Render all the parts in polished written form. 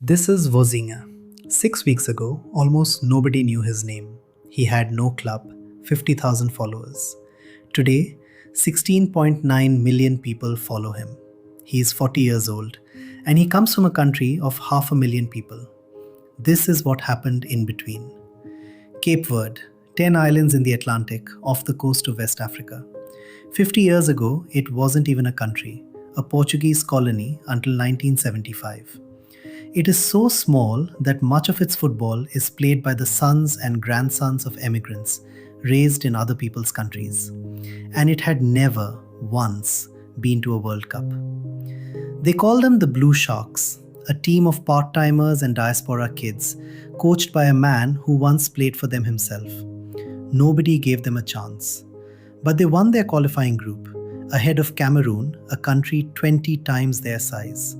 This is Vozinha. 6 weeks ago, almost nobody knew his name. He had no club, 50,000 followers. Today, 16.9 million people follow him. He is 40 years old and he comes from a country of 500,000 people. This is what happened in between. Cape Verde, 10 islands in the Atlantic off the coast of West Africa. 50 years ago, it wasn't even a country, a Portuguese colony until 1975. It is so small that much of its football is played by the sons and grandsons of emigrants raised in other people's countries. And it had never, once, been to a World Cup. They call them the Blue Sharks, a team of part-timers and diaspora kids coached by a man who once played for them himself. Nobody gave them a chance. But they won their qualifying group, ahead of Cameroon, a country 20 times their size.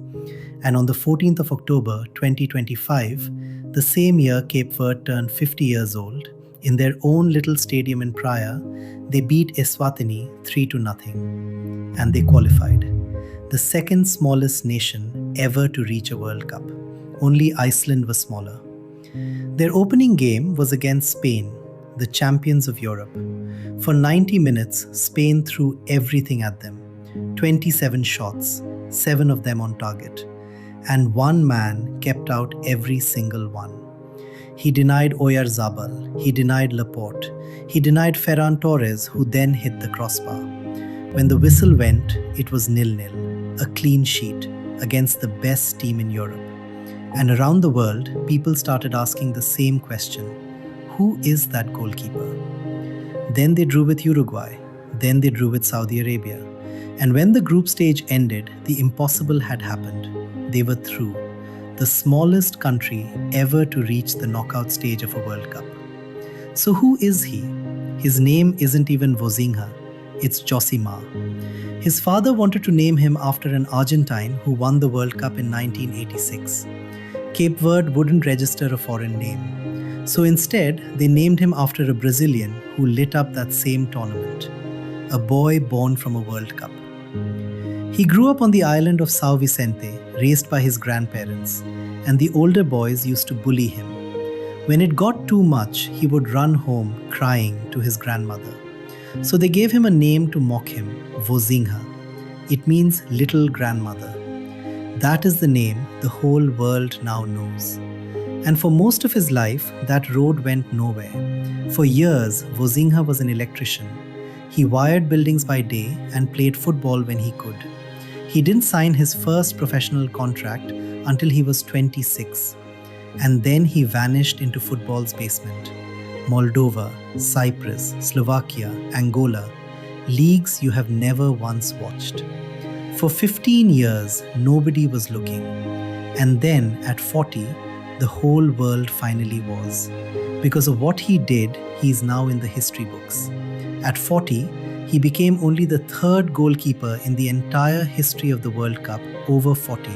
And on the 14th of October 2025, the same year Cape Verde turned 50 years old, in their own little stadium in Praia, they beat Eswatini 3-0. And they qualified. The second smallest nation ever to reach a World Cup. Only Iceland was smaller. Their opening game was against Spain, the champions of Europe. For 90 minutes, Spain threw everything at them. 27 shots, 7 of them on target. And one man kept out every single one. He denied Oyarzabal, he denied Laporte, he denied Ferran Torres, who then hit the crossbar. When the whistle went, it was 0-0, a clean sheet against the best team in Europe. And around the world, people started asking the same question: who is that goalkeeper? Then they drew with Uruguay, then they drew with Saudi Arabia. And when the group stage ended, the impossible had happened. They were through, the smallest country ever to reach the knockout stage of a World Cup. So who is he? His name isn't even Vozinha, it's Josimar. His father wanted to name him after an Argentine who won the World Cup in 1986. Cape Verde wouldn't register a foreign name. So instead, they named him after a Brazilian who lit up that same tournament. A boy born from a World Cup. He grew up on the island of São Vicente, raised by his grandparents, and the older boys used to bully him. When it got too much, he would run home crying to his grandmother. So they gave him a name to mock him, Vozinha. It means little grandmother. That is the name the whole world now knows. And for most of his life, that road went nowhere. For years, Vozinha was an electrician. He wired buildings by day and played football when he could. He didn't sign his first professional contract until he was 26. And then he vanished into football's basement. Moldova, Cyprus, Slovakia, Angola, leagues you have never once watched. For 15 years, nobody was looking. And then, at 40, the whole world finally was. Because of what he did, he is now in the history books. At 40, he became only the third goalkeeper in the entire history of the World Cup, over 40,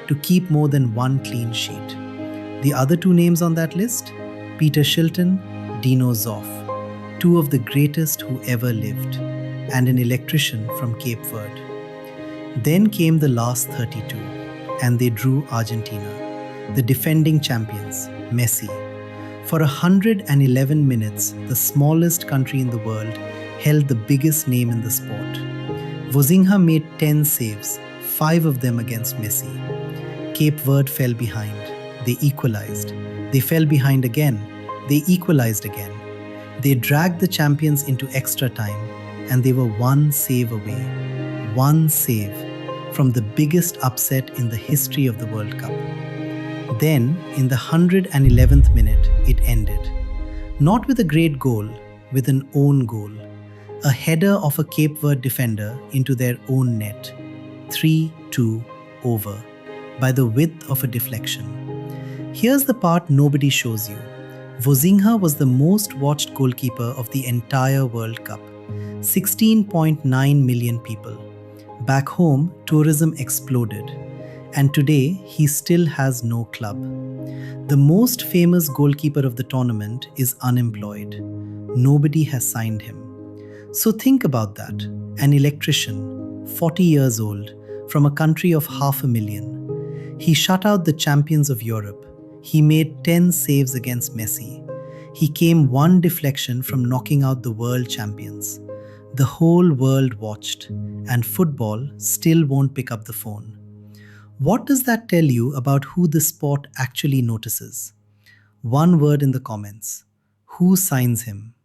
to keep more than one clean sheet. The other two names on that list? Peter Shilton, Dino Zoff, two of the greatest who ever lived, and an electrician from Cape Verde. Then came the last 32, and they drew Argentina, the defending champions, Messi. For 111 minutes, the smallest country in the world held the biggest name in the sport. Vozinha made 10 saves, 5 of them against Messi. Cape Verde fell behind. They equalized. They fell behind again. They equalized again. They dragged the champions into extra time, and they were one save away. One save from the biggest upset in the history of the World Cup. Then, in the 111th minute, it ended. Not with a great goal, with an own goal. A header of a Cape Verde defender into their own net. 3-2 over, by the width of a deflection. Here's the part nobody shows you. Vozinha was the most watched goalkeeper of the entire World Cup. 16.9 million people. Back home, tourism exploded. And today, he still has no club. The most famous goalkeeper of the tournament is unemployed. Nobody has signed him. So think about that. An electrician, 40 years old, from a country of 500,000. He shut out the champions of Europe. He made 10 saves against Messi. He came one deflection from knocking out the world champions. The whole world watched, and football still won't pick up the phone. What does that tell you about who the sport actually notices? One word in the comments. Who signs him?